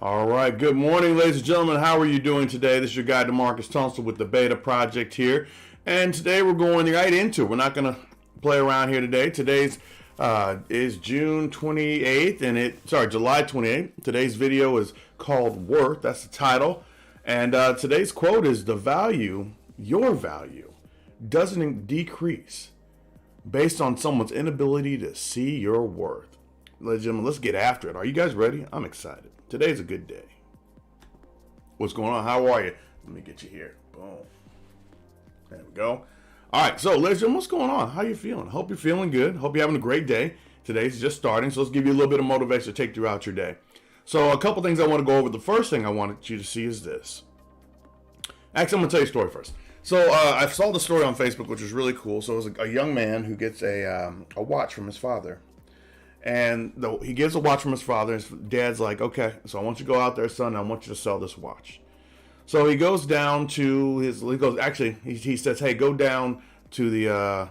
All right. Good morning, ladies and gentlemen. How are you doing today? This is your guy, DeMarcus Tunstall with the Beta Project here. And today we're going right into it. We're not going to play around here today. Today's is June 28th and July 28th. Today's video is called Worth. That's the title. And today's quote is your value doesn't decrease based on someone's inability to see your worth. Ladies and gentlemen, let's get after it. Are you guys ready? I'm excited. Today's a good day. What's going on? How are you? Let me get you here. Boom. There we go. All right. So, ladies and gentlemen, what's going on? How you feeling? Hope you're feeling good. Hope you're having a great day. Today's just starting, so let's give you a little bit of motivation to take throughout your day. So, a couple things I want to go over. The first thing I wanted you to see is this. Actually, I'm going to tell you a story first. So, I saw the story on Facebook, which was really cool. So, it was a young man who gets a watch from his father. And he gets a watch from his father. His dad's like, okay, so I want you to go out there, son. I want you to sell this watch. So he goes down to he says, hey, go down to the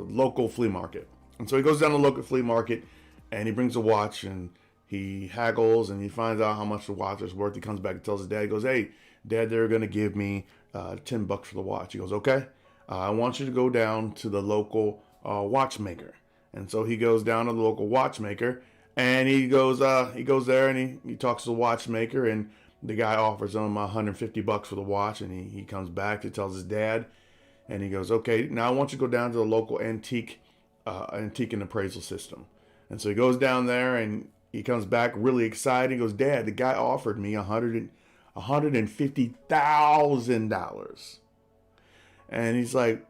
local flea market. And so he goes down to the local flea market and he brings a watch and he haggles and he finds out how much the watch is worth. He comes back and tells his dad, he goes, hey, Dad, they're going to give me $10 for the watch. He goes, okay, I want you to go down to the local watchmaker. And so he goes down to the local watchmaker and he goes there and he talks to the watchmaker and the guy offers him $150 for the watch. And he comes back, he tells his dad and he goes, okay, now I want you to go down to the local antique and appraisal system. And so he goes down there and he comes back really excited. He goes, Dad, the guy offered me $150,000. And he's like,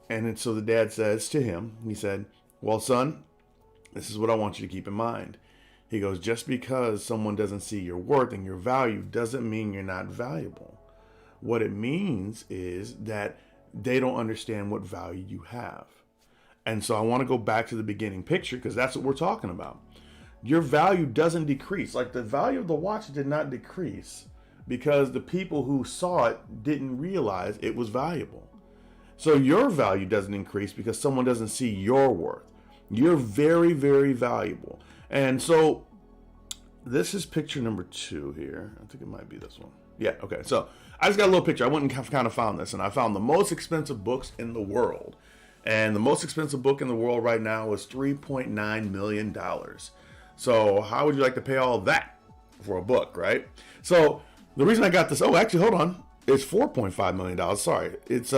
and so the dad says to him, he said, well, son, this is what I want you to keep in mind. He goes, just because someone doesn't see your worth and your value doesn't mean you're not valuable. What it means is that they don't understand what value you have. And so I want to go back to the beginning picture because that's what we're talking about. Your value doesn't decrease. Like the value of the watch did not decrease because the people who saw it didn't realize it was valuable. So your value doesn't increase because someone doesn't see your worth. You're very, very valuable. And so this is picture number 2 here. I think it might be this one. Yeah, okay. So I just got a little picture. I went and kind of found this, and I found the most expensive books in the world. And the most expensive book in the world right now is $3.9 million. So how would you like to pay all of that for a book, right? So the reason I got this, actually, hold on. It's $4.5 million. Sorry. It's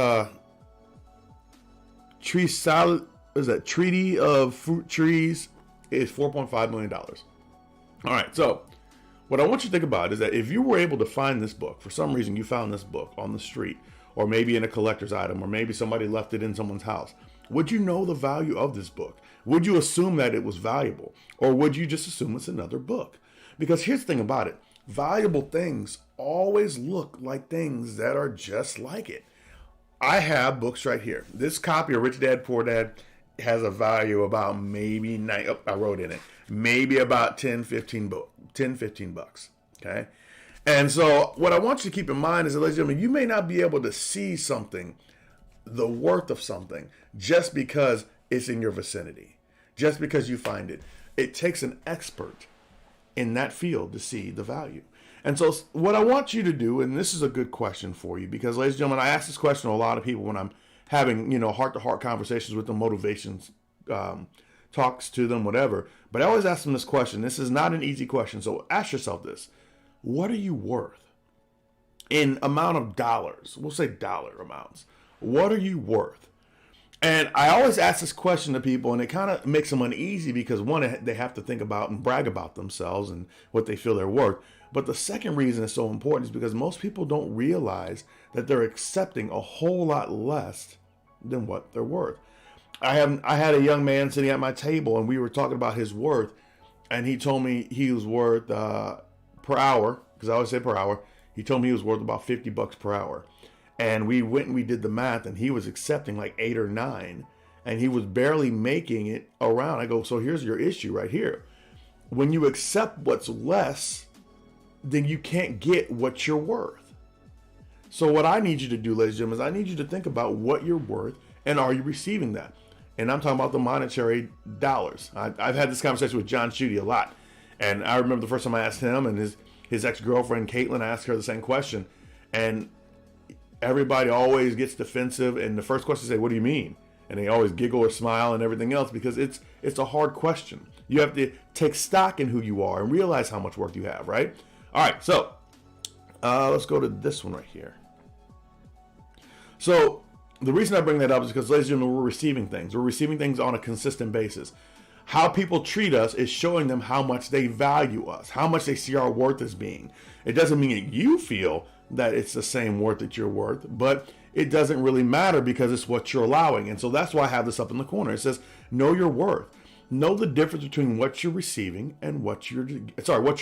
Treaty of Fruit Trees is $4.5 million. All right, so what I want you to think about is that if you were able to find this book, for some reason you found this book on the street, or maybe in a collector's item, or maybe somebody left it in someone's house, would you know the value of this book? Would you assume that it was valuable? Or would you just assume it's another book? Because here's the thing about it. Valuable things always look like things that are just like it. I have books right here. This copy of Rich Dad, Poor Dad has a value about maybe I wrote in it, maybe about 10, 15 bucks. Okay. And so what I want you to keep in mind is that, ladies and gentlemen, you may not be able to see something, the worth of something, just because it's in your vicinity, just because you find it. It takes an expert in that field to see the value. And so what I want you to do, and this is a good question for you, because, ladies and gentlemen, I ask this question to a lot of people when I'm having, heart-to-heart conversations with them, motivations, talks to them, whatever. But I always ask them this question. This is not an easy question. So ask yourself this. What are you worth? In amount of dollars. We'll say dollar amounts. What are you worth? And I always ask this question to people, and it kind of makes them uneasy because, one, they have to think about and brag about themselves and what they feel they're worth. But the second reason it's so important is because most people don't realize that they're accepting a whole lot less than what they're worth. I had a young man sitting at my table, and we were talking about his worth, and he told me he was worth per hour, because I always say per hour. He told me he was worth about $50 per hour. And we went and we did the math, and he was accepting like 8 or 9, and he was barely making it around. I go, so here's your issue right here. When you accept what's less, then you can't get what you're worth. So what I need you to do, ladies and gentlemen, is I need you to think about what you're worth, and are you receiving that? And I'm talking about the monetary dollars. I've had this conversation with John Schutte a lot. And I remember the first time I asked him and his ex-girlfriend, Caitlin, I asked her the same question. And everybody always gets defensive. And the first question they say, what do you mean? And they always giggle or smile and everything else because it's a hard question. You have to take stock in who you are and realize how much work you have, right? All right, so let's go to this one right here. So the reason I bring that up is because, ladies and gentlemen, we're receiving things. We're receiving things on a consistent basis. How people treat us is showing them how much they value us, how much they see our worth as being. It doesn't mean that you feel that it's the same worth that you're worth, but it doesn't really matter because it's what you're allowing. And so that's why I have this up in the corner. It says, know your worth. Know the difference between what you're receiving and what you're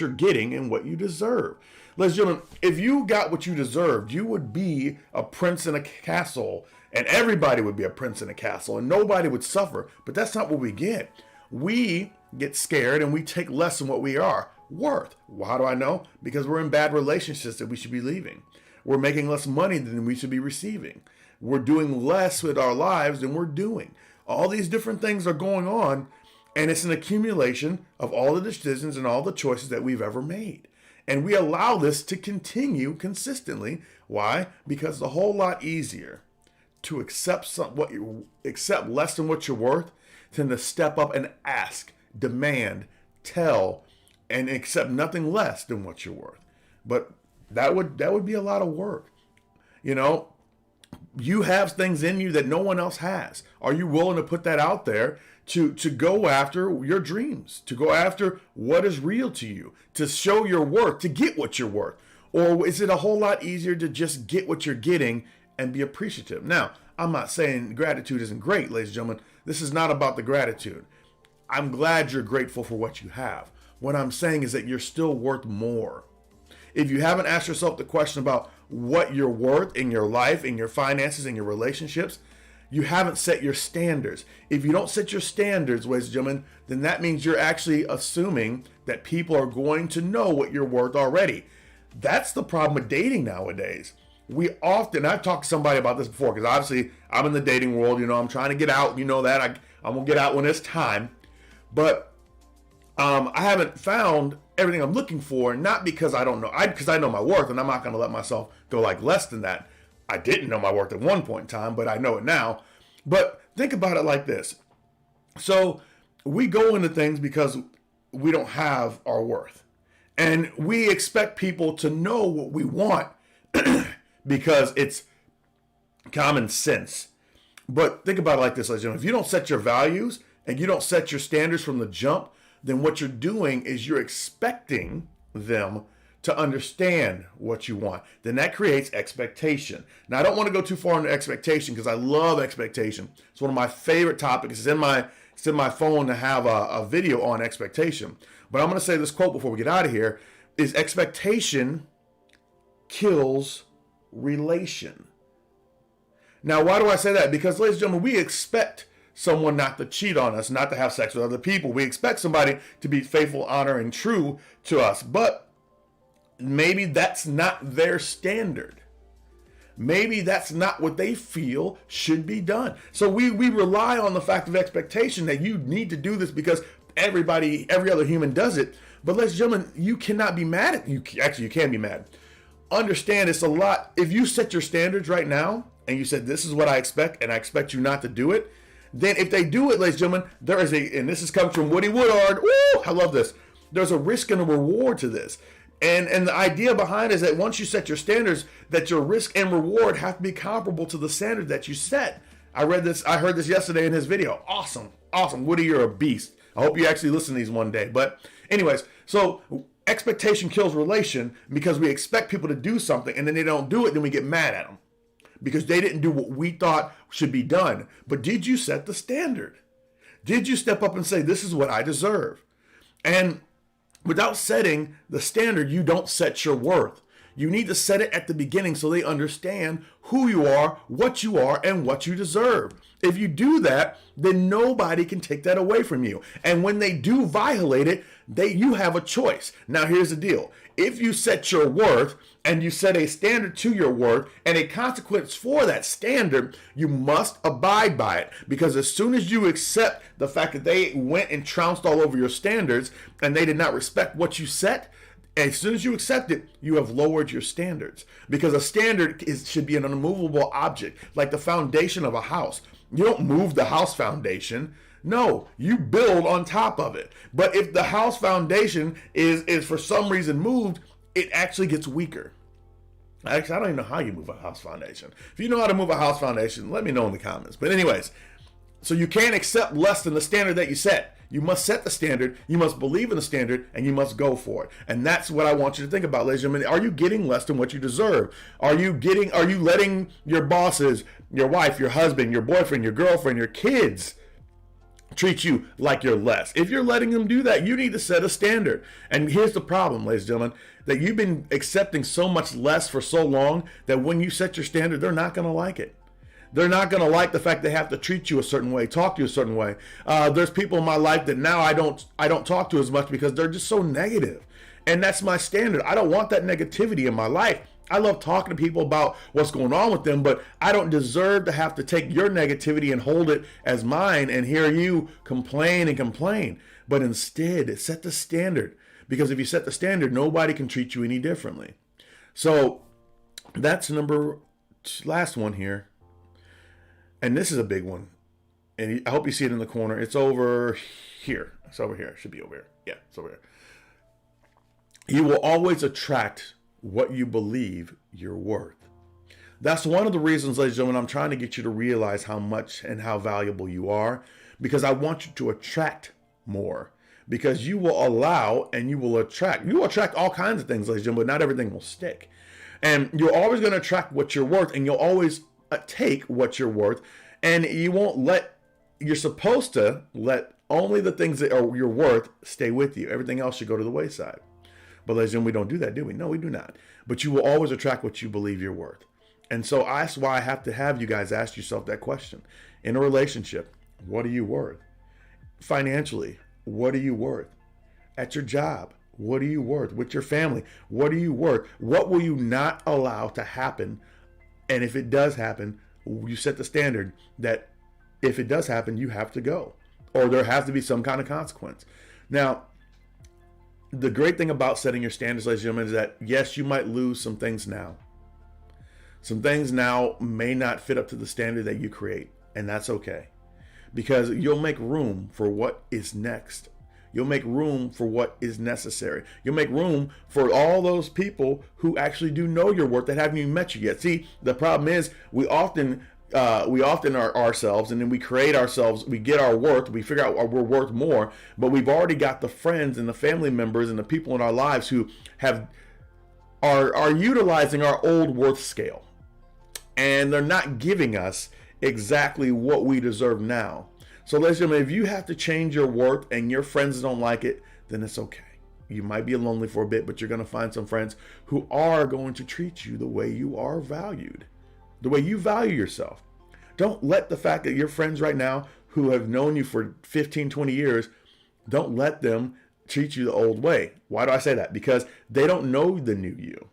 getting and what you deserve. Ladies and gentlemen, if you got what you deserved, you would be a prince in a castle, and everybody would be a prince in a castle, and nobody would suffer. But that's not what we get. We get scared and we take less than what we are worth. Well, how do I know? Because we're in bad relationships that we should be leaving. We're making less money than we should be receiving. We're doing less with our lives than we're doing. All these different things are going on, and it's an accumulation of all the decisions and all the choices that we've ever made. And we allow this to continue consistently. Why? Because it's a whole lot easier to accept less than what you're worth than to step up and ask, demand, tell, and accept nothing less than what you're worth. But that would be a lot of work. You know, you have things in you that no one else has. Are you willing to put that out there to go after your dreams, to go after what is real to you, to show your worth, to get what you're worth? Or is it a whole lot easier to just get what you're getting and be appreciative? Now, I'm not saying gratitude isn't great, ladies and gentlemen. This is not about the gratitude. I'm glad you're grateful for what you have. What I'm saying is that you're still worth more. If you haven't asked yourself the question about what you're worth in your life, in your finances, in your relationships, you haven't set your standards. If you don't set your standards, ladies and gentlemen, then that means you're actually assuming that people are going to know what you're worth already. That's the problem with dating nowadays. I've talked to somebody about this before, because obviously I'm in the dating world, you know, I'm trying to get out, you know that, I'm going to get out when it's time. But I haven't found everything I'm looking for, not because I don't know, because I know my worth, and I'm not going to let myself go like less than that. I didn't know my worth at one point in time, but I know it now. But think about it like this. So we go into things because we don't have our worth. And we expect people to know what we want because it's common sense. But think about it like this, ladies and gentlemen. If you don't set your values and you don't set your standards from the jump, then what you're doing is you're expecting them to understand what you want. Then that creates expectation. Now, I don't want to go too far into expectation because I love expectation. It's one of my favorite topics. It's in my phone to have a video on expectation. But I'm going to say this quote before we get out of here, is expectation kills relation. Now, why do I say that? Because, ladies and gentlemen, we expect someone not to cheat on us, not to have sex with other people. We expect somebody to be faithful, honor, and true to us. But maybe that's not their standard. Maybe that's not what they feel should be done. So we rely on the fact of expectation that you need to do this because every other human does it. But ladies and gentlemen, you cannot be mad at you. Actually, you can be mad. Understand it's a lot. If you set your standards right now and you said, this is what I expect, and I expect you not to do it, then if they do it, ladies and gentlemen, there is and this is coming from Woody Woodard. Woo, I love this. There's a risk and a reward to this. And the idea behind it is that once you set your standards, that your risk and reward have to be comparable to the standard that you set. I heard this yesterday in his video. Awesome. Woody, you're a beast. I hope you actually listen to these one day. But anyways, so expectation kills relation because we expect people to do something and then they don't do it, then we get mad at them because they didn't do what we thought should be done. But did you set the standard? Did you step up and say, this is what I deserve? And without setting the standard, you don't set your worth. You need to set it at the beginning so they understand who you are, and what you deserve. If you do that, then nobody can take that away from you. And when they do violate it, you have a choice. Now, here's the deal. If you set your worth and you set a standard to your worth and a consequence for that standard, you must abide by it. Because as soon as you accept the fact that they went and trounced all over your standards and they did not respect what you set, as soon as you accept it, you have lowered your standards. Because a standard should be an unmovable object, like the foundation of a house. You don't move the house foundation. No, you build on top of it. But if the house foundation is for some reason moved, it actually gets weaker. Actually, I don't even know how you move a house foundation. If you know how to move a house foundation, let me know in the comments. But anyways, so you can't accept less than the standard that you set. You must set the standard, you must believe in the standard, and you must go for it. And that's what I want you to think about, ladies and gentlemen. Are you getting less than what you deserve? Are you letting your bosses, your wife, your husband, your boyfriend, your girlfriend, your kids treat you like you're less? If you're letting them do that, you need to set a standard. And here's the problem, ladies and gentlemen, that you've been accepting so much less for so long that when you set your standard, they're not going to like it. They're not going to like the fact they have to treat you a certain way, talk to you a certain way. There's people in my life that now I don't talk to as much because they're just so negative. And that's my standard. I don't want that negativity in my life. I love talking to people about what's going on with them, but I don't deserve to have to take your negativity and hold it as mine and hear you complain and complain. But instead, set the standard. Because if you set the standard, nobody can treat you any differently. So that's last one here. And this is a big one. And I hope you see it in the corner. It's over here. It's over here. It should be over here. Yeah, it's over here. You will always attract what you believe you're worth. That's one of the reasons, ladies and gentlemen, I'm trying to get you to realize how much and how valuable you are, because I want you to attract more. Because you will allow and you will attract. You will attract all kinds of things, ladies and gentlemen, but not everything will stick. And you're always going to attract what you're worth, and you'll always take what you're worth, and you're supposed to let only the things that are your worth stay with you. Everything else should go to the wayside. But ladies and gentlemen, we don't do that, do we? No, we do not. But you will always attract what you believe you're worth. And so that's why I have to have you guys ask yourself that question. In a relationship, what are you worth? Financially, what are you worth? At your job, what are you worth? With your family, what are you worth? What will you not allow to happen? And if it does happen, you set the standard that if it does happen, you have to go, or there has to be some kind of consequence. Now, the great thing about setting your standards, ladies and gentlemen, is that yes, you might lose some things now. Some things now may not fit up to the standard that you create, and that's okay, because you'll make room for what is next. You'll make room for what is necessary. You'll make room for all those people who actually do know your worth that haven't even met you yet. See, the problem is we often are ourselves, and then we create ourselves. We get our worth. We figure out we're worth more, but we've already got the friends and the family members and the people in our lives who are utilizing our old worth scale, and they're not giving us exactly what we deserve now. So ladies and gentlemen, if you have to change your worth and your friends don't like it, then it's okay. You might be lonely for a bit, but you're going to find some friends who are going to treat you the way you are valued, the way you value yourself. Don't let the fact that your friends right now who have known you for 15, 20 years, don't let them treat you the old way. Why do I say that? Because they don't know the new you.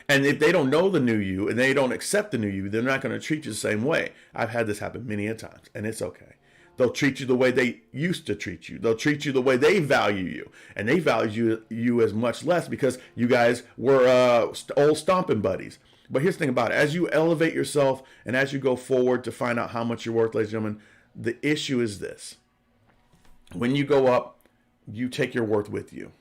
And if they don't know the new you and they don't accept the new you, they're not going to treat you the same way. I've had this happen many a times, and it's okay. They'll treat you the way they used to treat you. They'll treat you the way they value you. And they value you as much less because you guys were old stomping buddies. But here's the thing about it. As you elevate yourself and as you go forward to find out how much you're worth, ladies and gentlemen, the issue is this. When you go up, you take your worth with you.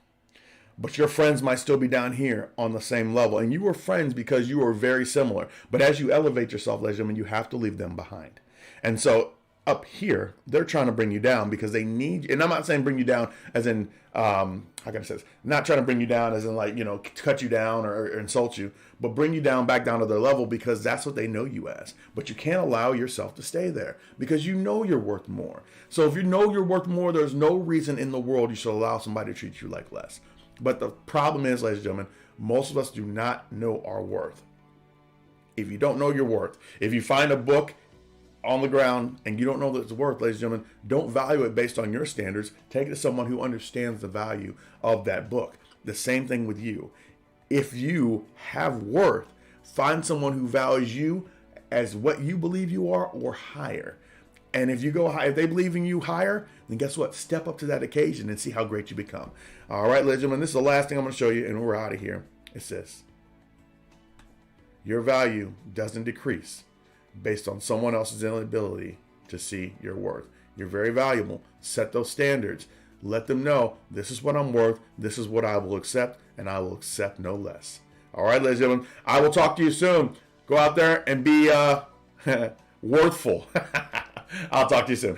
But your friends might still be down here on the same level. And you were friends because you were very similar. But as you elevate yourself, ladies and gentlemen, you have to leave them behind. And so up here, they're trying to bring you down because they need you. And I'm not saying bring you down as in, how can I say this? Not trying to bring you down as in like, cut you down or insult you. But bring you down back down to their level because that's what they know you as. But you can't allow yourself to stay there because you know you're worth more. So if you know you're worth more, there's no reason in the world you should allow somebody to treat you like less. But the problem is, ladies and gentlemen, Most of us do not know our worth. If you don't know your worth, if you find a book on the ground and you don't know that it's worth, ladies and gentlemen, don't value it based on your standards. Take it to someone who understands the value of that book. The same thing with you. If you have worth, find someone who values you as what you believe you are or higher. And if you go high, if they believe in you higher, then guess what? Step up to that occasion and see how great you become. All right, ladies and gentlemen, this is the last thing I'm going to show you, and we're out of here. It's this. Your value doesn't decrease based on someone else's inability to see your worth. You're very valuable. Set those standards. Let them know this is what I'm worth. This is what I will accept, and I will accept no less. All right, ladies and gentlemen, I will talk to you soon. Go out there and be worthful. I'll talk to you soon.